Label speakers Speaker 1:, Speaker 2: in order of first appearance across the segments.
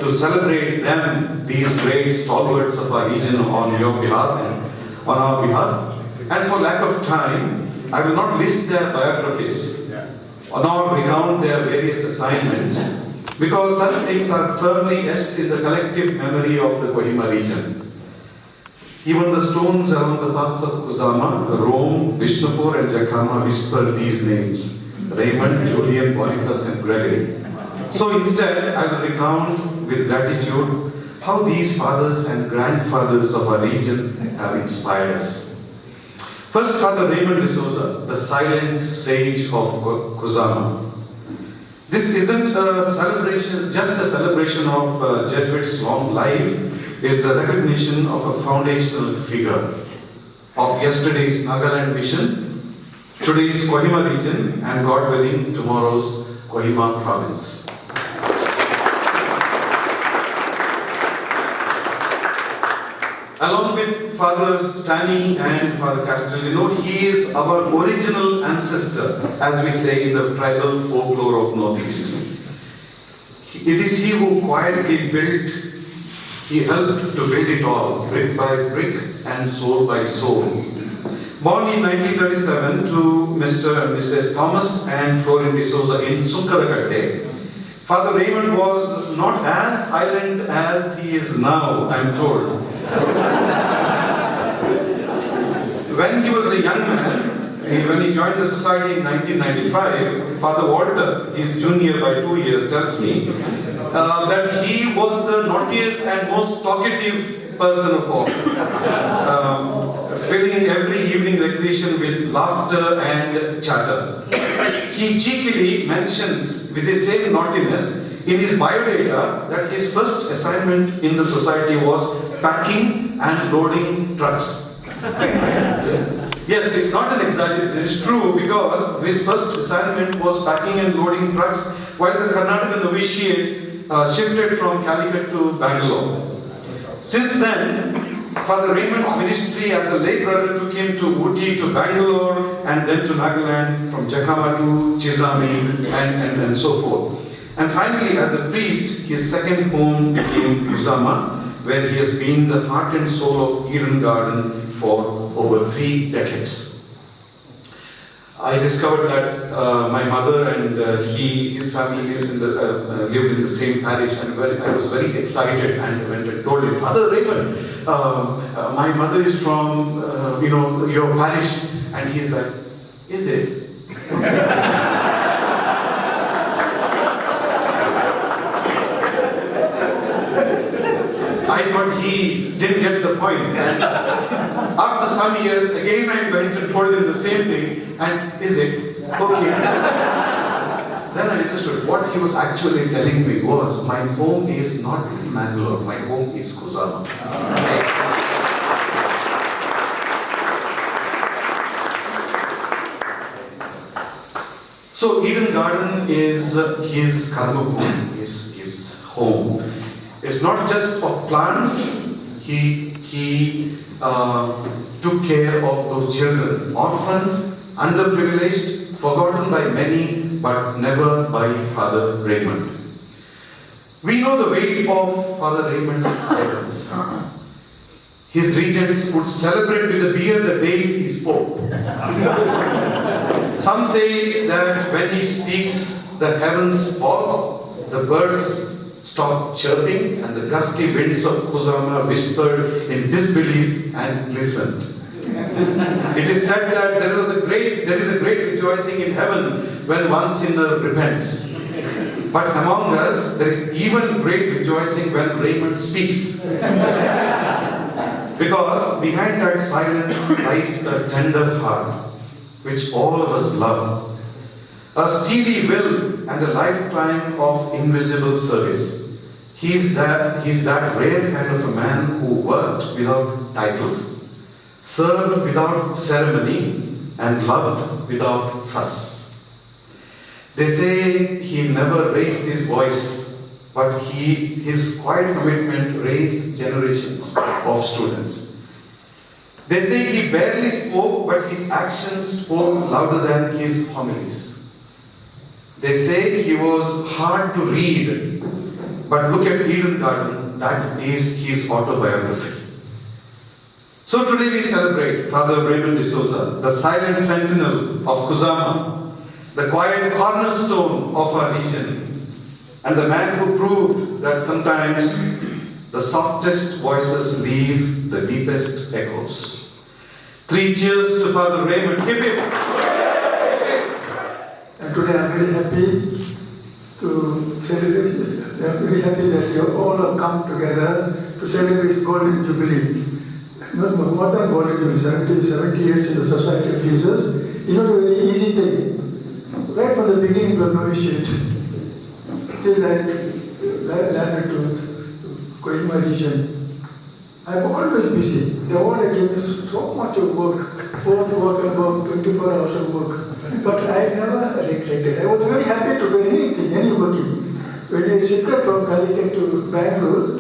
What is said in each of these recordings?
Speaker 1: to celebrate them, these great stalwarts of our region, on your behalf and on our behalf. And for lack of time, I will not list their biographies nor recount their various assignments, because such things are firmly etched in the collective memory of the Kohima region. Even the stones around the paths of Kusama, Rome, Vishnupur and Jakama whisper these names: Raymond, Julian, Boniface and Gregory. So instead, I will recount with gratitude how these fathers and grandfathers of our region have inspired us. First, Father Raymond D'Souza, the silent sage of Kusama. This isn't a celebration, just a celebration of Jesuits' long life. It's the recognition of a foundational figure of yesterday's Nagaland mission, today's Kohima region, and God willing, tomorrow's Kohima province. Along with Fathers Stani and Father Castelino, he is our original ancestor, as we say in the tribal folklore of Northeast. It is he who quietly built, he helped to build it all, brick by brick and soul by soul. Born in 1937 to Mr. and Mrs. Thomas and Fr D'Souza in Sunkadakatte, Father Raymond was not as silent as he is now, I am told. When he was a young man, when he joined the society in 1995, Father Walter, his junior by 2 years, tells me that he was the naughtiest and most talkative person of all, filling every evening recreation with laughter and chatter. He cheekily mentions, with the same naughtiness, in his biodata that his first assignment in the society was packing and loading trucks. Yes, it's not an exaggeration, it's true, because his first assignment was packing and loading trucks while the Karnataka novitiate shifted from Calicut to Bangalore. Since then, Father Raymond's ministry as a lay brother took him to Ooty, to Bangalore, and then to Nagaland, from Jakama to Chizami, and so forth. And finally, as a priest, his second home became Kusama, where he has been the heart and soul of Eden Garden for over 3 decades. I discovered that my mother and his family lived in the same parish, and I was very excited and went and told him, Father Raymond, my mother is from your parish, and he's like, is it? I thought he didn't get the point. And after some years, again I went and told him the same thing, and is it? Okay. Then I understood what he was actually telling me was, my home is not in Bangalore, my home is Kusama. So Eden Garden is his karma home, his home. It's not just of plants. He took care of those children, orphaned, underprivileged, forgotten by many, but never by Father Raymond. We know the weight of Father Raymond's silence. His regents would celebrate with a beer the days he spoke. Some say that when he speaks, the heavens pause, the birds stopped chirping, and the gusty winds of Kusama whispered in disbelief and listened. It is said that there is a great rejoicing in heaven when one sinner repents. But among us, there is even great rejoicing when Raymond speaks. Because behind that silence lies a tender heart, which all of us love. A steely will and a lifetime of invisible service. He's that rare kind of a man who worked without titles, served without ceremony, and loved without fuss. They say he never raised his voice, but his quiet commitment raised generations of students. They say he barely spoke, but his actions spoke louder than his homilies. They say he was hard to read, But look at Eden Garden, that is his autobiography. So today we celebrate Father Raymond D'Souza, the silent sentinel of Kusama, the quiet cornerstone of our region, and the man who proved that sometimes the softest voices leave the deepest echoes. 3 cheers to Father Raymond. Hip hip.
Speaker 2: And today I'm very happy to celebrate. I'm very happy that you all have come together to celebrate Golden Jubilee. Not more than Golden Jubilee, 70 years in the Society of Jesus. It's not a very easy thing. Right from the beginning of novitiate, till I landed to Coelho region, I'm always busy. They want to give me so much of work, about 24 hours of work. But I never regretted. I was very happy to do anything, any working. When I shifted from Calicut to Bangalore,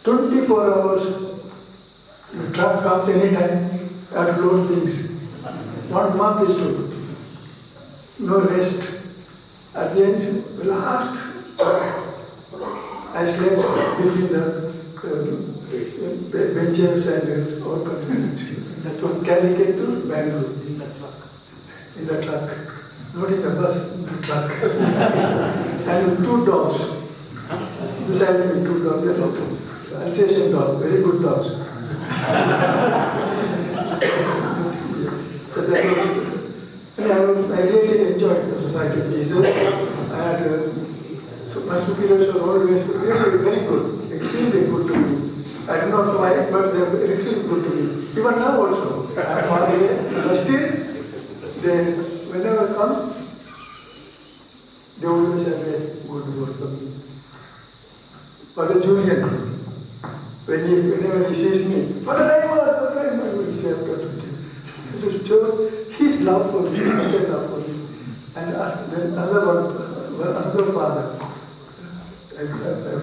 Speaker 2: 24 hours, the truck comes anytime, I have to load things. 1 month it took. No rest. At the end, the last, I slept between the benches and all kinds. From Calicut to Bangalore in the truck. Not in the bus, in the truck. And with 2 dogs. Beside me, 2 dogs. Alsatian dogs, very good dogs. So that was, and I really enjoyed the Society of Jesus. So my superiors were always really very good, extremely good to me. I do not know why, but they were extremely good to me. Even now also. I'm far away, but still, they, whenever I come, they always have a good word for me. Father Julian, whenever he sees me, Father Raymond, he will say it shows his love for me, his love for me. And then another father, I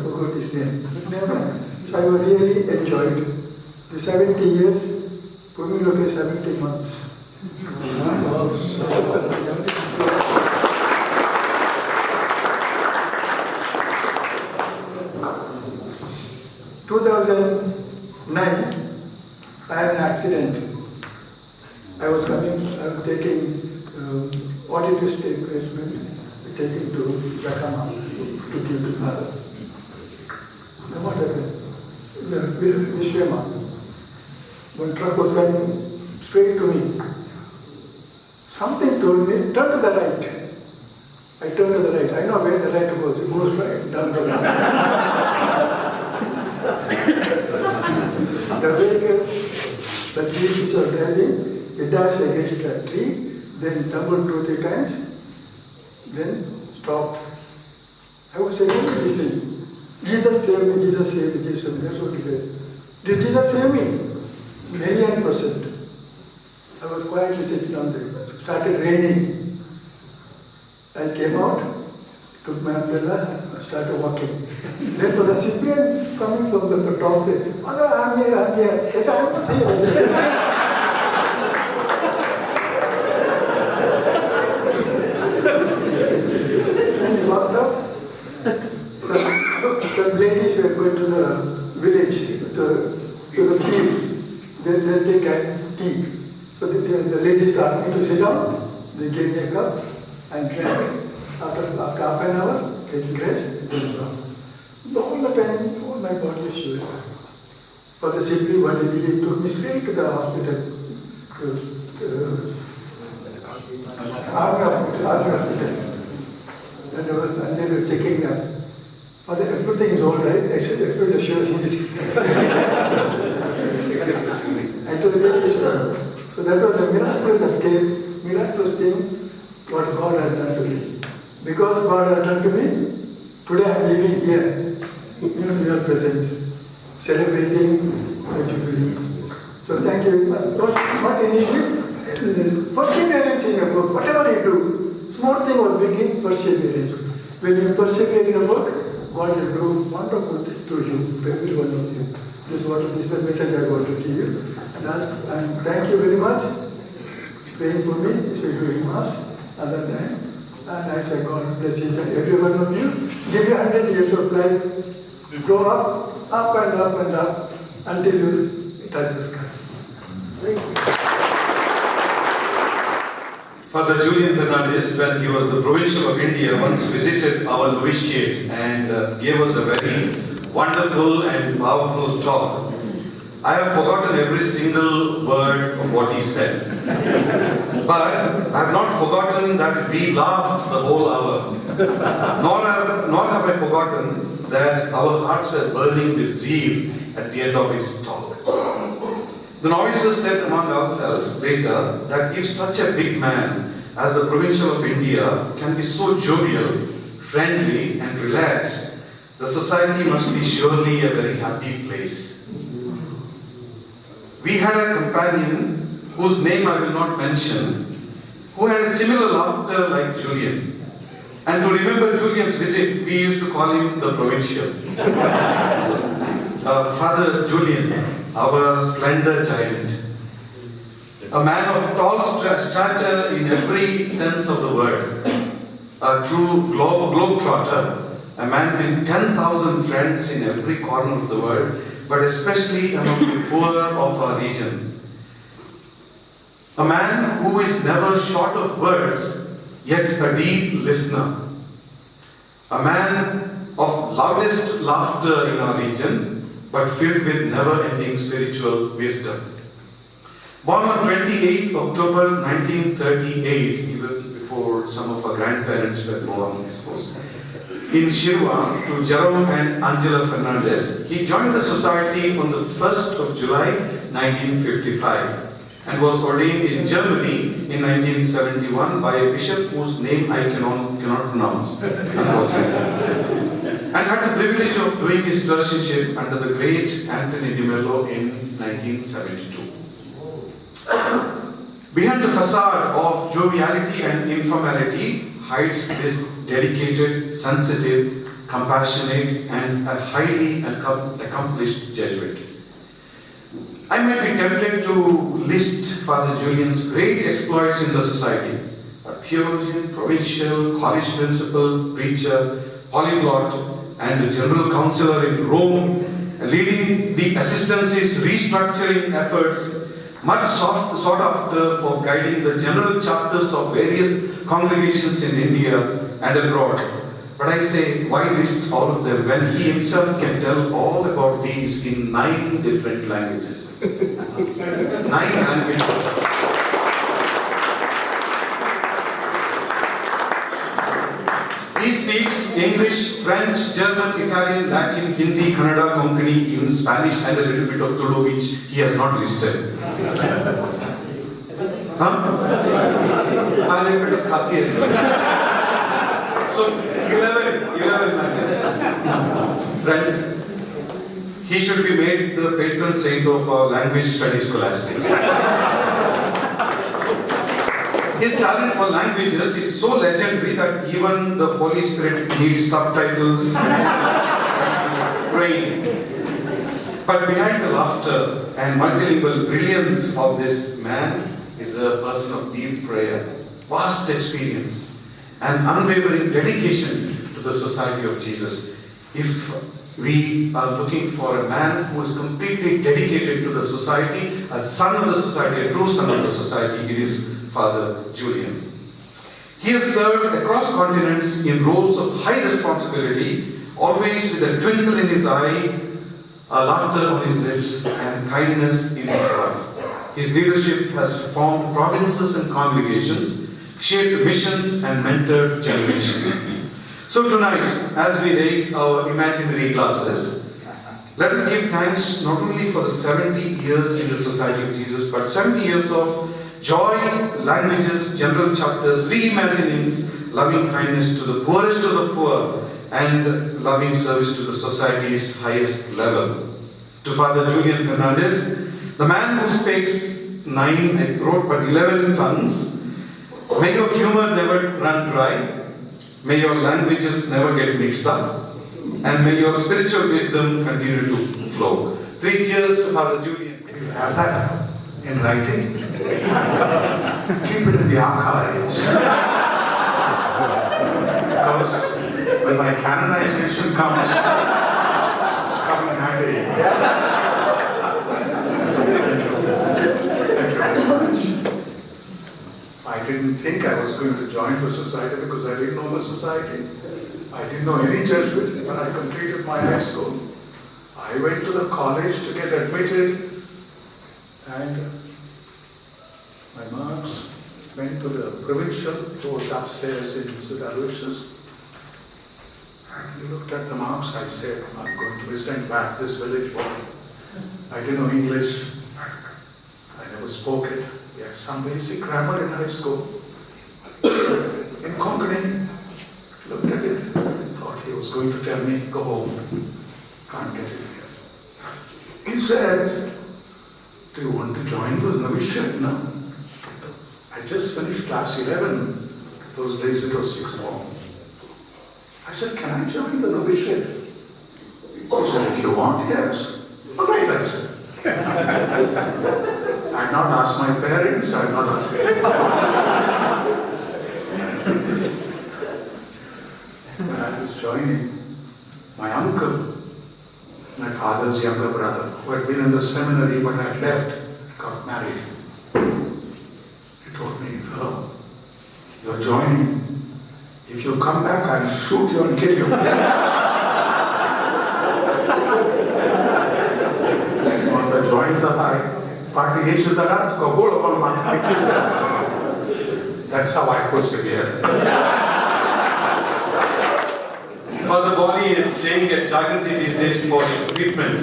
Speaker 2: forgot his name. So I really enjoyed the 70 years, for me look at 70 months. 2009, I had an accident. I was taking auditor statement, taken to Yakama to give to Father. Then what happened? The Vishwema, one truck was coming straight to me. Something told me, turn to the right. I turned to the right. I know where the right goes. It goes right, down the right. The vehicle, the tree which was driving, it dashed against a tree, then tumbled 2-3 times, then stopped. I was saying, what is this thing? Jesus saved me, Jesus saved me, Jesus saved me. That's what he said. Did Jesus save me? 1,000,000%. I was quietly sitting down there. It started raining. I came out, took my umbrella, and started walking. Then for the Cyprian coming from the top there, Father, I'm here, I'm here. Yes, I was here. And he walked up. So the ladies were going to the village, to the field. They take a tea. So the ladies asked me to sit down. They gave me a cup and drank. After half an hour, taking rest, then gone. All the time, all my body is shivering. For the simply what he did, he took me straight to the hospital, army hospital. And they were checking that. Father, everything is all right. I should assure him. I told him, sure. So that was a miraculous escape, miraculous thing, what God had done to me. Because God had done to me, today I am living here, in your presence, celebrating the Jubilee. So thank you very much. What in English? Perseverance in your work, whatever you do, small thing or big thing, perseverance. When you persevere in your work, God will do wonderful things through you, to every one of you. This is the message I want to give you. And thank you very much. Praying for me, it's very Mass. Other than And I say, God bless each and every one of you. Give you 100 years of life. Go up and up and up until you touch the sky.
Speaker 1: Father Julian Fernandes, when he was the Provincial of India, once visited our novitiate and gave us a very wonderful and powerful talk. I have forgotten every single word of what he said. But I have not forgotten that we laughed the whole hour. Nor have I forgotten that our hearts were burning with zeal at the end of his talk. The novices said among ourselves later that if such a big man as the Provincial of India can be so jovial, friendly and relaxed, the society must be surely a very happy place. We had a companion whose name I will not mention, who had a similar laughter like Julian. And to remember Julian's visit, we used to call him the Provincial. Father Julian, our slender giant, a man of tall stature in every sense of the word, a true globetrotter, a man with 10,000 friends in every corner of the world, but especially among the poor of our region. A man who is never short of words, yet a deep listener. A man of loudest laughter in our region, but filled with never-ending spiritual wisdom. Born on 28th October 1938, even before some of our grandparents were born, I suppose, in Shillong to Jerome and Angela Fernandes, he joined the society on the 1st of July 1955 and was ordained in Germany in 1971 by a bishop whose name I cannot pronounce, unfortunately. And had the privilege of doing his tertianship under the great Anthony de Mello in 1972. Behind the facade of joviality and informality hides this dedicated, sensitive, compassionate, and a highly accomplished Jesuit. I might be tempted to list Father Julian's great exploits in the society. A theologian, provincial, college principal, preacher, polyglot, and a general counselor in Rome, leading the assistancy's restructuring efforts, much sought after for guiding the general chapters of various congregations in India and abroad. But I say, why list all of them when he himself can tell all about these in 9 different languages? 9 languages. He speaks English, French, German, Italian, Latin, Hindi, Kannada, Konkani, even Spanish and a little bit of Tulo, which he has not listed. A little bit of Khasi as well. So 11 languages. Friends, he should be made the patron saint of our language study scholastics. His talent for languages is so legendary that even the Holy Spirit needs subtitles and praying. But behind the laughter and multilingual brilliance of this man is a person of deep prayer, vast experience, and unwavering dedication to the Society of Jesus. If we are looking for a man who is completely dedicated to the society, a son of the society, a true son of the society, it is Father Julian. He has served across continents in roles of high responsibility, always with a twinkle in his eye, a laughter on his lips, and kindness in his heart. His leadership has formed provinces and congregations, shaped missions, and mentored generations. So tonight, as we raise our imaginary glasses, let us give thanks not only for the 70 years in the Society of Jesus, but 70 years of joy, languages, general chapters, reimaginings, loving kindness to the poorest of the poor, and loving service to the society's highest level. To Father Julian Fernandes, the man who speaks 9, I wrote, but 11 tongues, may your humor never run dry, may your languages never get mixed up, and may your spiritual wisdom continue to flow. 3 cheers to Father Julian.
Speaker 3: If you have that in writing, keep it in the archives. Because when my canonization comes, come in handy. Thank you very much. I didn't think I was going to join the society because I didn't know the society. I didn't know any Jesuit when I completed my high school. I went to the college to get admitted, and my marks went to the provincial, who was upstairs in St. Aloysius. And he looked at the marks. I said, I'm going to be sent back, this village boy. I didn't know English. I never spoke it. We had some basic grammar in high school. In Konkani, looked at it. I thought he was going to tell me, go home. Can't get it here. He said, do you want to join the novitiate? No. I just finished class 11. Those days it was 6th form. I said, can I join the novitiate? He said, if you want, yes. All right, I said. I had not asked my parents, I had not asked when I was joining, my uncle, my father's younger brother, who had been in the seminary but had left, got married. He told me, fellow, you're joining. If you come back, I'll shoot you and kill you. Joined the party. That's how I persevere.
Speaker 1: Father Bonnie is staying at Jaganti these days for his treatment.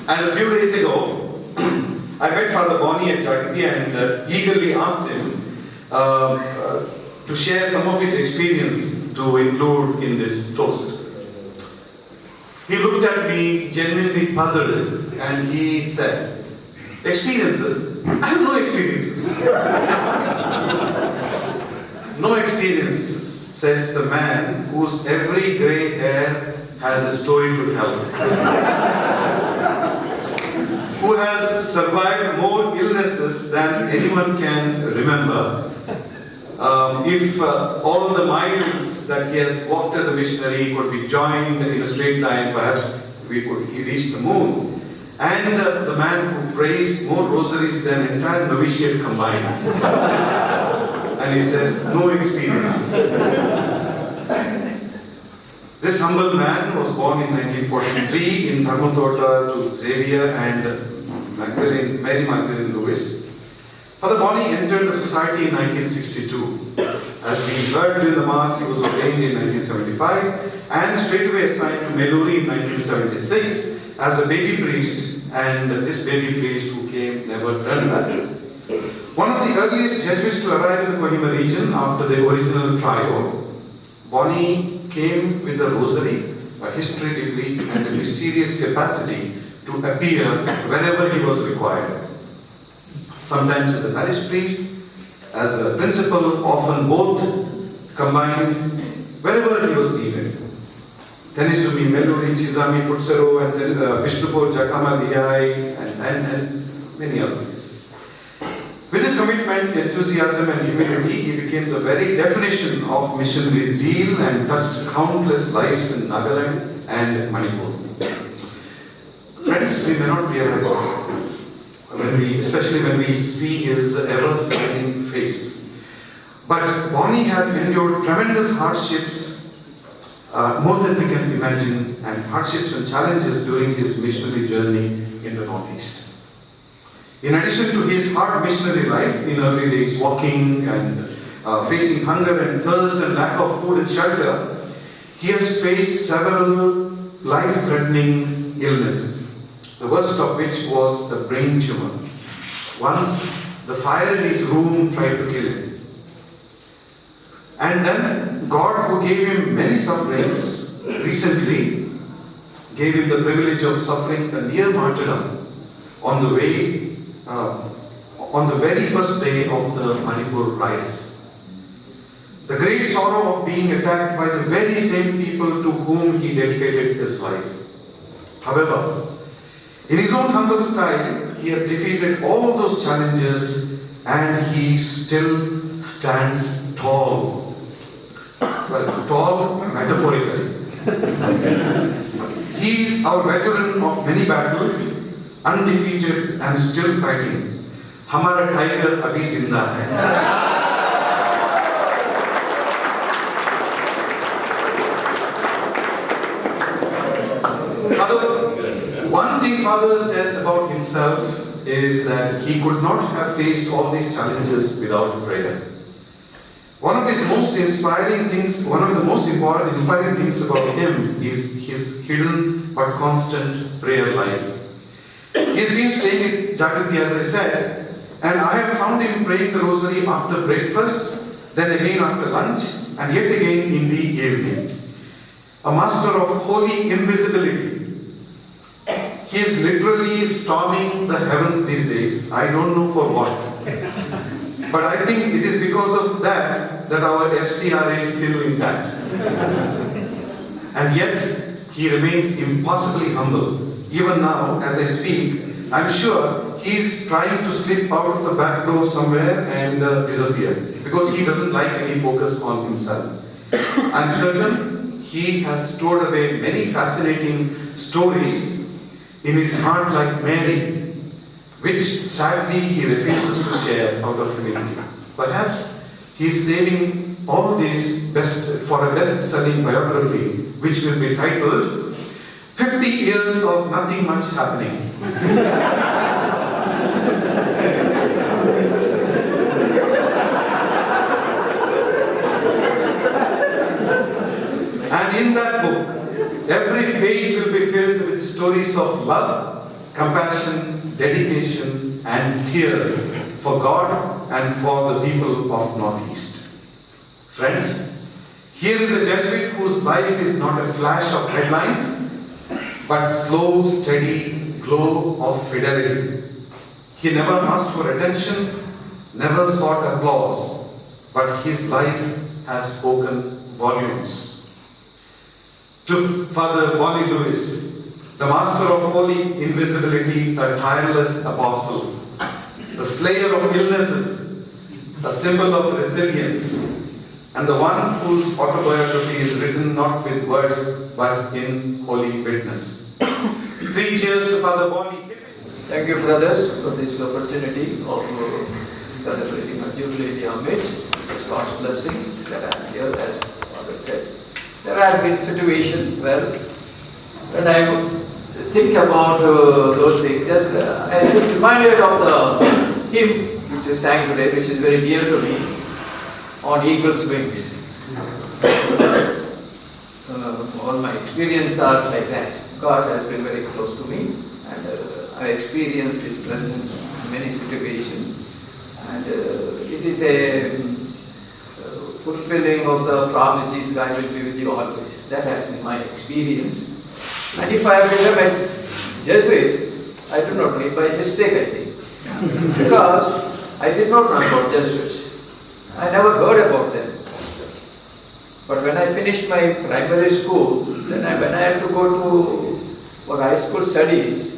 Speaker 1: And a few days ago, I met Father Bonnie at Jaganti and eagerly asked him to share some of his experience to include in this toast. He looked at me genuinely puzzled and he says, experiences? I have no experiences. No experiences, says the man whose every grey hair has a story to tell. Who has survived more illnesses than anyone can remember. If all of the miles that he has walked as a missionary could be joined in a straight line, perhaps he reached the moon. And the man who prays more rosaries than entire novitiate combined. And he says, no experiences. This humble man was born in 1943 in Dharmatota to Xavier and Mary Magdalene Lewis. Father Bonnie entered the society in 1962. As we heard during the Mass, he was ordained in 1975 and straightaway assigned to Meluri in 1976 as a baby priest, and this baby priest who came never turned back. One of the earliest Jesuits to arrive in the Kohima region after the original trio, Bonnie came with a rosary, a history degree, and a mysterious capacity to appear wherever he was required. Sometimes as a parish priest, as a principal, often both combined, wherever he was needed. Tenisumi, Meluri, Chizami, Futsero, and then Vishnupur, Jakama, Lihai, and many other places. With his commitment, enthusiasm, and humility, he became the very definition of missionary zeal and touched countless lives in Nagaland and Manipur. Friends, we may not realize this, especially when we see his ever-smiling face. But Bonnie has endured tremendous hardships, more than we can imagine, and hardships and challenges during his missionary journey in the Northeast. In addition to his hard missionary life, in early days walking and facing hunger and thirst and lack of food and shelter, he has faced several life-threatening illnesses, the worst of which was the brain tumor. Once, the fire in his room tried to kill him. And then, God, who gave him many sufferings, recently gave him the privilege of suffering a near martyrdom on the very first day of the Manipur riots. The great sorrow of being attacked by the very same people to whom he dedicated his life. However, in his own humble style, he has defeated all those challenges and he still stands tall. Well, tall metaphorically. He is our veteran of many battles, undefeated and still fighting. हमारा tiger अभी जिंदा है. One thing Father says about himself is that he could not have faced all these challenges without prayer. One of the most inspiring things about him is his hidden but constant prayer life. He's been staying at Jagrati, as I said, and I have found him praying the rosary after breakfast, then again after lunch, and yet again in the evening. A master of holy invisibility. He is literally storming the heavens these days. I don't know for what. But I think it is because of that our FCRA is still intact. And yet, he remains impossibly humble. Even now, as I speak, I'm sure he is trying to slip out of the back door somewhere and disappear. Because he doesn't like any focus on himself. I'm certain he has stored away many fascinating stories in his heart like Mary, which sadly he refuses to share out of humility. Perhaps he is saving all these for a best-selling biography, which will be titled 50 Years of Nothing Much Happening. And in that book, every page will be filled with stories of love, compassion, dedication, and tears for God and for the people of Northeast. Friends, here is a Jesuit whose life is not a flash of headlines, but slow, steady glow of fidelity. He never asked for attention, never sought applause, but his life has spoken volumes. To Father Boniface, the master of holy invisibility, a tireless apostle, the slayer of illnesses, a symbol of resilience, and the one whose autobiography is written not with words but in holy witness. 3 cheers to Father Boni.
Speaker 4: Thank you, brothers, for this opportunity of celebrating a Jubilee in our midst. It's God's blessing that I am here, as Father said. There have been situations, when I think about those things, I just reminded of the hymn which you sang today, which is very dear to me, on eagle's wings. All my experiences are like that. God has been very close to me, and I experienced His presence in many situations. And it is a fulfilling of the promise, Jesus, I will be with you always. That has been my experience. And if I have become a Jesuit, I do not know it by mistake, I think. Because I did not know about Jesuits. I never heard about them. But when I finished my primary school, then when I had to go for high school studies,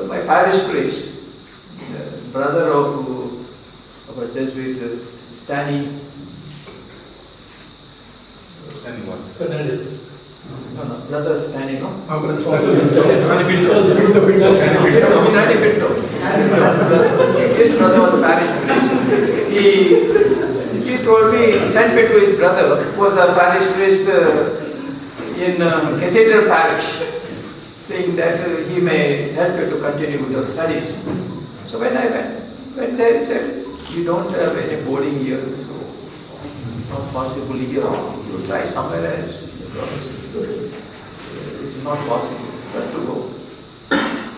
Speaker 4: my parish priest, brother of a Jesuit,
Speaker 5: Fernandes.
Speaker 4: No, brother Stanley, no? His brother was a parish priest. He told me, he sent me to his brother, who was a parish priest in Cathedral Parish, saying that he may help you to continue with your studies. So when I went there, he said, you don't have any boarding here, so it's not possible here. You try somewhere else. It's not possible, but to go.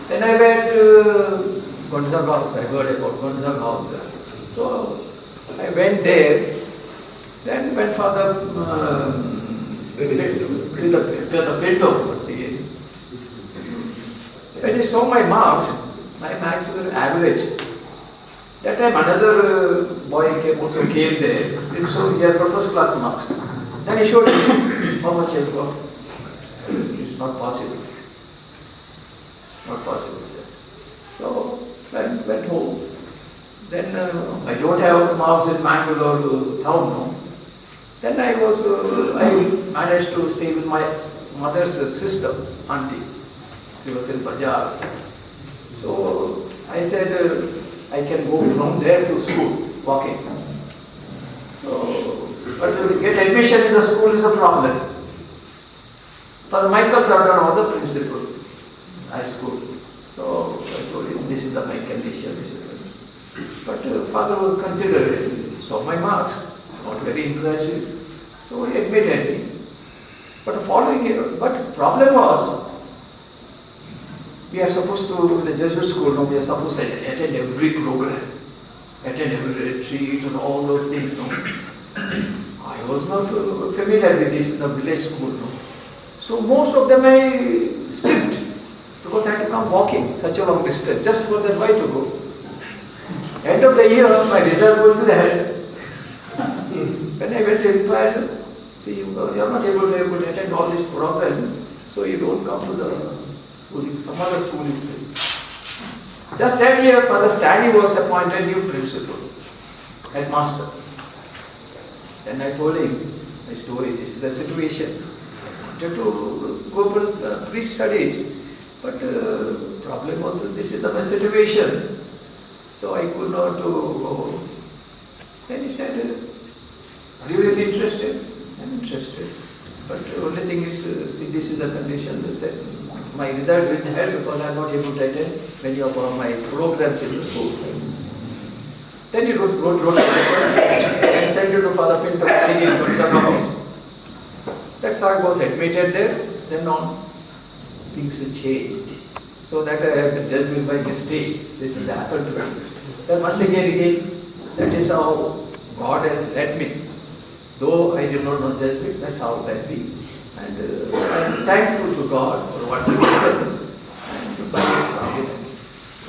Speaker 4: Then I went to Gonzaga House. I heard about Gonzaga House. So I went there. Then when Father the Pinto, when he saw my marks, my marks were average. That time another boy came there, and so he has got first class marks. Then he showed me how much I got. It's not possible. Not possible, sir. So I went home. Then I don't have marks in Mangalore town, no. Then I managed to stay with my mother's sister, auntie. She was in Punjab. So I said, I can go from there to school, walking. So, but to get admission in the school is a problem. Father Michael Sardan was the principal, high school. So I told him, this is my condition, this is it. But father was considerate. He saw my marks, not very impressive. So he admitted me. But the following year, but the problem was, we are supposed to, in the Jesuit school, no, we are supposed to attend every program, attend every retreat and all those things. No. I was not familiar with this in the village school. No. So most of them I skipped because I had to come walking such a long distance just for that why to go. End of the year, my result would be there. When I went to inquire, see, you are not able to attend all this program, so you don't come to the schooling, some other schooling. Just that year, Father Stanley was appointed new principal, headmaster. Then I told him my story, this is the situation. I wanted to go for priest studies, but problem was this is the situation. So I could not go. Then he said, are you really interested? I'm interested. But the only thing is, see, this is the condition. They said, my result will help because I'm not able to attend many of my programs in the school. Then he wrote a paper and sent it to Father Pinto singing in Gonzaga House. That's how I was admitted there. Then on, things changed. So that I have been Jesuit by mistake. This has happened to me. Then once again, that is how God has led me. Though I did not know Jesuit, that's how it led me. And I'm thankful to God for what He has given and by His providence.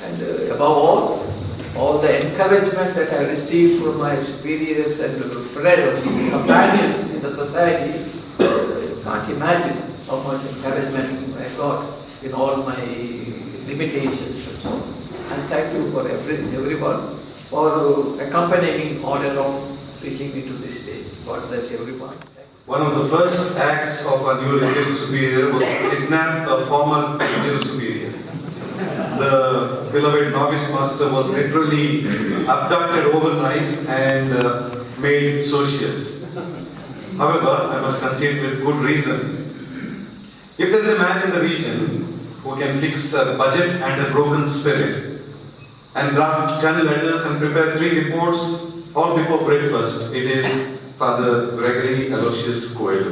Speaker 4: And above all the encouragement that I received from my experience and friends, companions in the society, you can't imagine how much encouragement I got in all my limitations and so on. And thank you for everyone for accompanying me all along, reaching me to this stage. God bless everyone.
Speaker 1: One of the first acts of our new regional superior was to kidnap a former regional superior. The beloved novice master was literally abducted overnight and made socius. However, I must concede with good reason. If there is a man in the region who can fix a budget and a broken spirit and draft 10 letters and prepare 3 reports all before breakfast, it is Father Gregory Aloysius Coelho.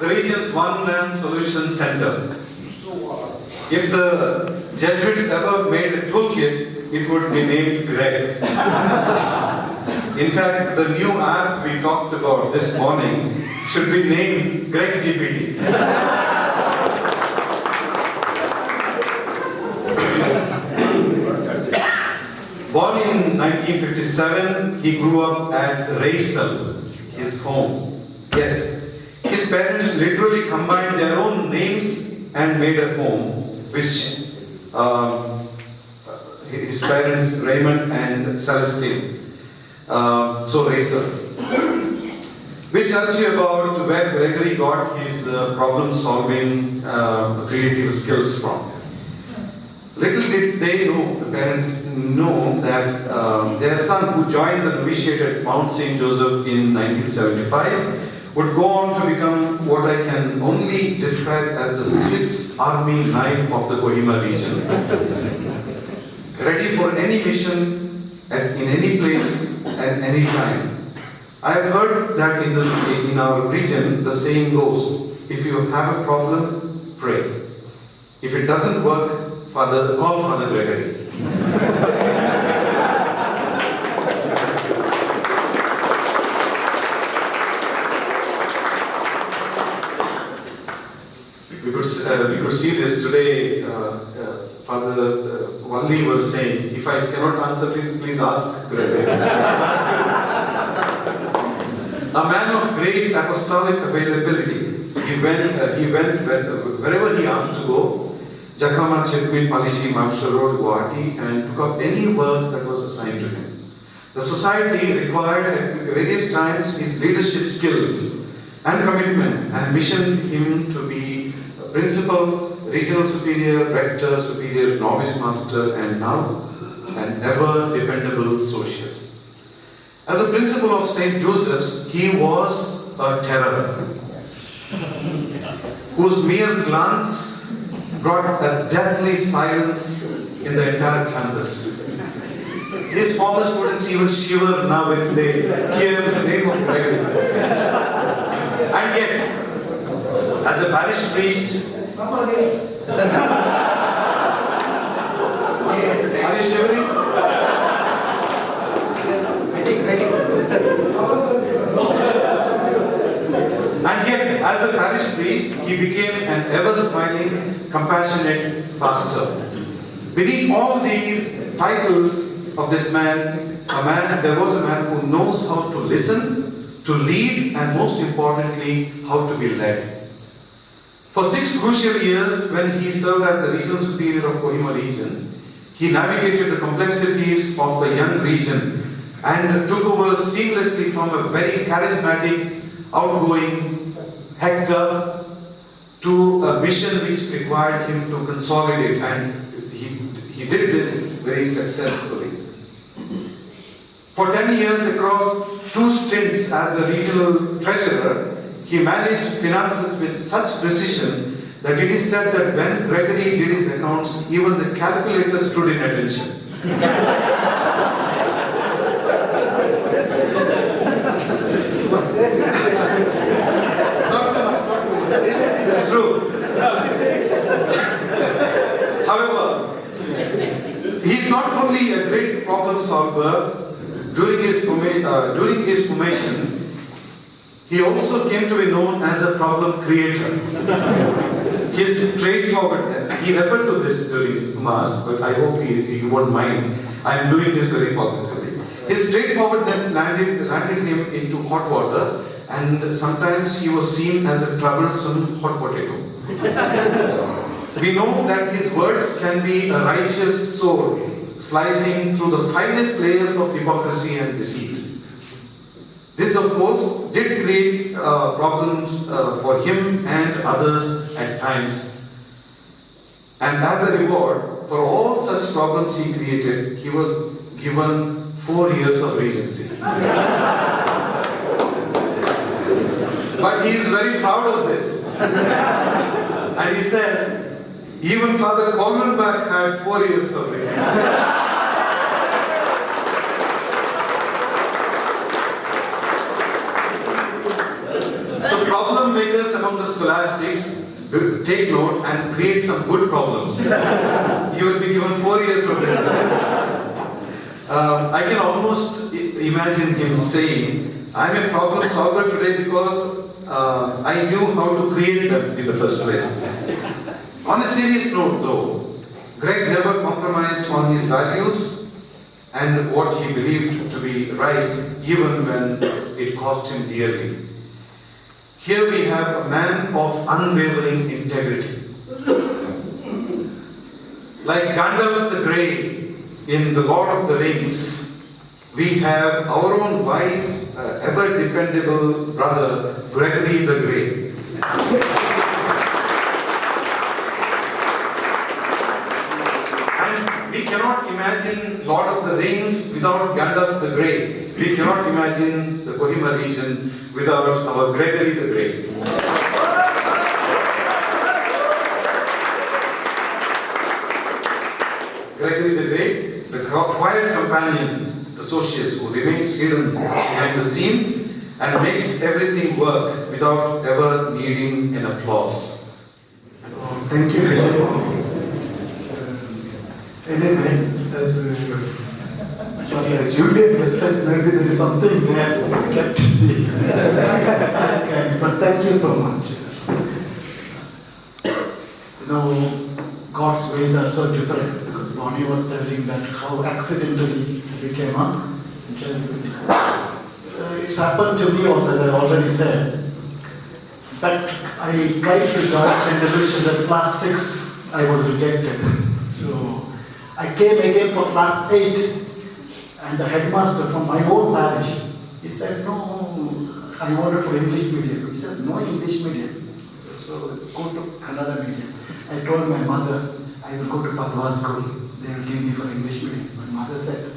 Speaker 1: The region's one-man solution center. If the Jesuits ever made a toolkit, it would be named Greg. In fact, the new app we talked about this morning should be named Greg GPT. Born in 1957, he grew up at Raysel, his home. Yes, his parents literally combined their own names and made a home, which his parents, Raymond and Celestine. So Raysel. Which tells you about where Gregory got his problem-solving creative skills from. Little did they know, the parents know, that their son, who joined the novitiate at Mount St. Joseph in 1975, would go on to become what I can only describe as the Swiss Army knife of the Kohima region. Ready for any mission, in any place, at any time. I have heard that in our region, the saying goes, if you have a problem, pray. If it doesn't work, call Father Gregory. We could see this today. Father Wandi was saying, if I cannot answer, please ask Gregory. A man of great apostolic availability. He went wherever he asked to go. Jakama Chetmit Paliji Mawshohroh Guwahati and took up any work that was assigned to him. The society required at various times his leadership skills and commitment and missioned him to be a principal, regional superior, rector, superior, novice master, and now an ever dependable socius. As a principal of St. Joseph's, he was a terror, whose mere glance brought a deathly silence in the entire campus. His former students even shiver now when they hear the name of Gregory. And yet, as a parish priest, are you shivering? And yet, as a parish priest, he became an ever-smiling, compassionate pastor. Beneath all these titles of this man, there was a man who knows how to listen, to lead, and most importantly, how to be led. For 6 crucial years, when he served as the regional superior of Kohima region, he navigated the complexities of a young region and took over seamlessly from a very charismatic, outgoing Hector to a mission which required him to consolidate, and he did this very successfully. For 10 years across 2 stints as a regional treasurer, he managed finances with such precision that it is said that when Gregory did his accounts, even the calculator stood in attention. It's true. However, he is not only a great problem solver. During his formation, he also came to be known as a problem creator. His straightforwardness, he referred to this during Mass, but I hope he won't mind. I am doing this very positively. His straightforwardness landed him into hot water, and sometimes he was seen as a troublesome hot potato. We know that his words can be a righteous sword, slicing through the finest layers of hypocrisy and deceit. This, of course, did create problems for him and others at times. And as a reward for all such problems he created, he was given 4 years of regency. But he is very proud of this. And he says, even Father Coelho had 4 years of regency. So problem makers among the scholastics take note and create some good problems. You will be given 4 years of regency. I can almost imagine him saying, I'm a problem solver today because I knew how to create them in the first place. On a serious note though, Greg never compromised on his values and what he believed to be right, even when it cost him dearly. Here we have a man of unwavering integrity. Like Gandalf the Grey in The Lord of the Rings, we have our own wise, ever dependable brother, Gregory the Grey. And we cannot imagine Lord of the Rings without Gandalf the Grey. We cannot imagine the Kohima region without our Gregory the Grey. Gregory the Grey, the quiet companion, the socius who remains hidden behind the scene and makes everything work without ever needing an applause.
Speaker 2: So, thank you, Vijay. Anyway, as Julian has said, maybe there is something there kept in the archives, but thank you so much. You know, God's ways are so different, because Bonnie was telling that how accidentally we came up. It's happened to me also, as I already said. In fact, I tried to join St. Aloysius at class 6
Speaker 5: I was rejected. So I came again for class 8, and the headmaster from my own parish, he said, no, I wanted for English medium. He said, no English medium. So go to Kannada medium. I told my mother, I will go to Padua school. They will give me for English medium. My mother said,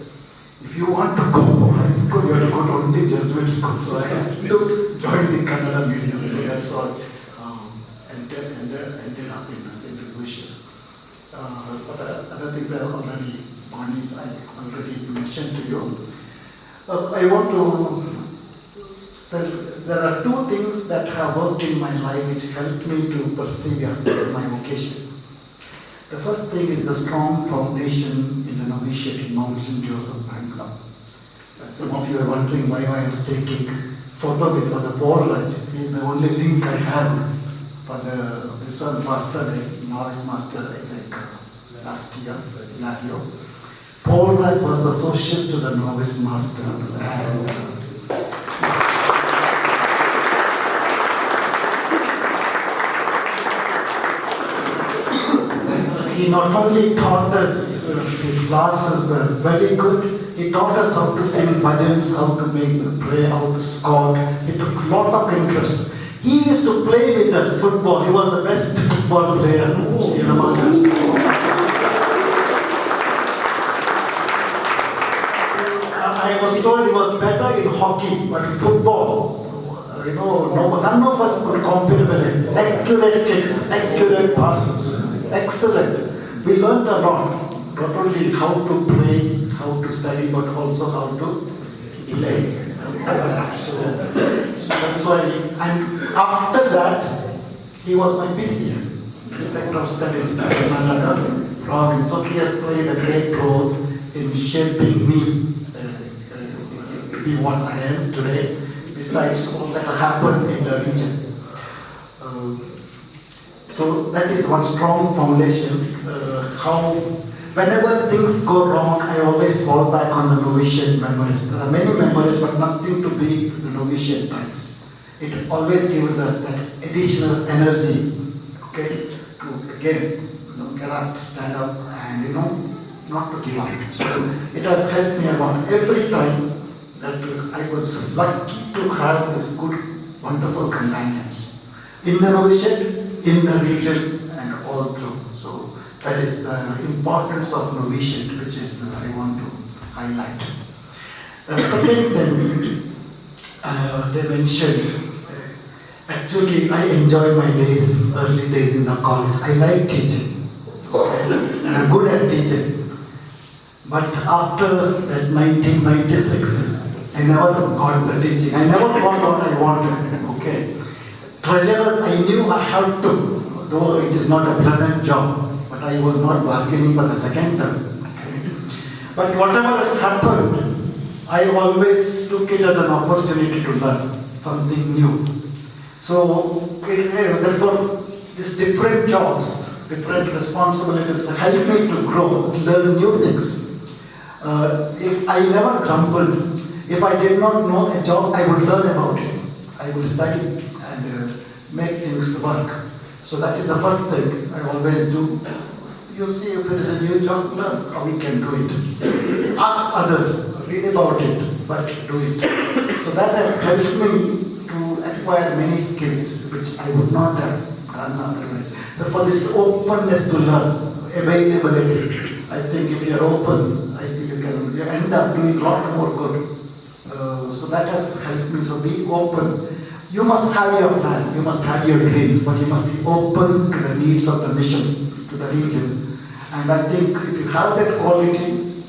Speaker 5: if you want to go to high school, you have to go to only Jesuit school. So I had to join the Kannada medium. So that's all. Ended up in St. Aloysius. But other things I have already gone in, I already mentioned to you. I want to say there are two things that have worked in my life which helped me to persevere in my vocation. The first thing is the strong foundation in the novitiate in Mount St. Joseph, Bangalore. Some of you are wondering why I was taking photo with Father Paul Raj. He is the only link I have for this one master, the novice master, I think, last year, Lario. Paul Raj was the socius to the novice master. And, he not only taught us, his classes were very good, he taught us how to sing bhajans, how to pray, how to score. He took a lot of interest. He used to play with us football. He was the best football player in among us. I was told he was better in hockey, but in football, none of us could compete with him. Accurate kicks, accurate passes, excellent. We learned a lot, not only how to play, how to study, but also how to play. So that's why, and after that, he was my PCM, Inspector of Studies in Karnataka province. So he has played a great role in shaping me to be what I am today, besides all that happened in the region. So that is one strong foundation. Whenever things go wrong, I always fall back on the novitiate memories. There are many memories, but nothing to beat the novitiate times. It always gives us that additional energy, okay, to again, get up, stand up, and not to give up. So it has helped me a lot. Every time that I was lucky to have this good, wonderful companions in the novitiate, in the region, and all through. So that is the importance of novitiate, which is I want to highlight. The second thing they mentioned, actually I enjoy my days, early days in the college. I like teaching, and I'm good at teaching. But after that 1996, I never got the teaching. I never got what I wanted, okay. Treasurers, I knew I had to, though it is not a pleasant job, but I was not bargaining for the second term. Okay. But whatever has happened, I always took it as an opportunity to learn something new. So, therefore, these different jobs, different responsibilities help me to grow, learn new things. If I never grumbled, if I did not know a job, I would learn about it. I will study and make things work. So that is the first thing I always do. You see, if there is a new job, learn how we can do it. Ask others, read about it, but do it. So that has helped me to acquire many skills which I would not have done otherwise. Therefore, this openness to learn, availability. I think if you are open, I think you end up doing a lot more good. So that has helped me. So be open. You must have your plan, you must have your dreams, but you must be open to the needs of the mission, to the region. And I think if you have that quality,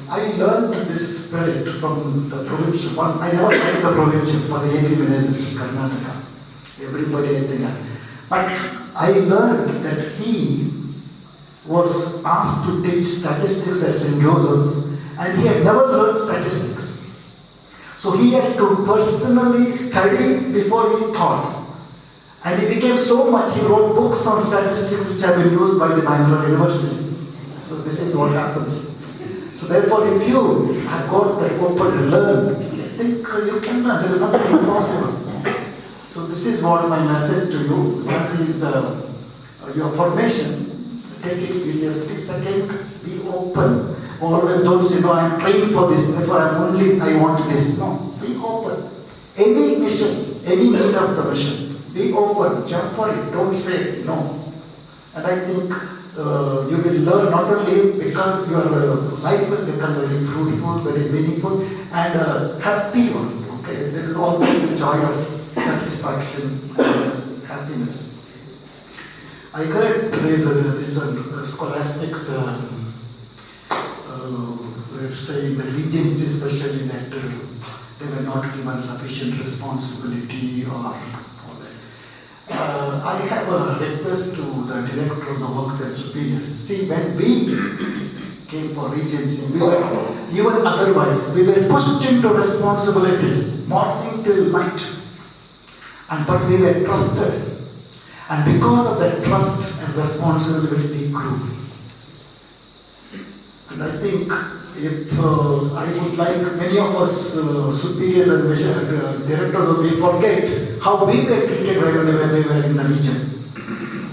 Speaker 5: I learned this spirit from the provincial one. I never tried the provincial for the agribusinesses in Karnataka. Everybody, I think. But I learned that he was asked to teach statistics at St. Joseph's, and he had never learned statistics. So he had to personally study before he taught. And he became so much, he wrote books on statistics which have been used by the Bangalore University. So this is what happens. So therefore, if you have got the open to learn, I think you can learn. There is nothing impossible. So this is what my message to you. That is your formation, take it seriously. Second, be open. Always don't say, no, I'm trained for this, therefore I want this. No, be open. Any mission, any need of the mission, be open, jump for it, don't say no. And I think you will learn not only because your life will become very fruitful, very meaningful, and a happy one. Okay, there will always a joy of satisfaction and happiness. I read today's scholastics were saying the regents especially that they were not given sufficient responsibility or all that. I have a request to the directors of works and superiors. See, when we came for regency, we were, even otherwise, we were pushed into responsibilities, morning till night. But we were trusted. And because of that trust and responsibility, we grew. And I think if I would like many of us superiors and directors, we forget how we were treated when we were in the region.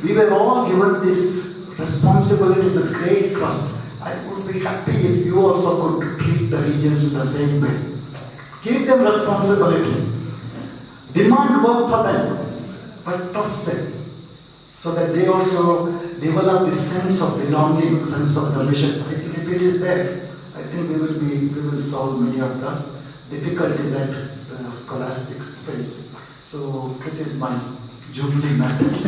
Speaker 5: We were all given this responsibilities with great trust. I would be happy if you also could treat the regions in the same way. Give them responsibility. Demand work for them, but trust them. So that they also develop this sense of belonging, sense of the mission. I think if it is there, I think we will solve many of the difficulties that the scholastics face. So this is my Jubilee message.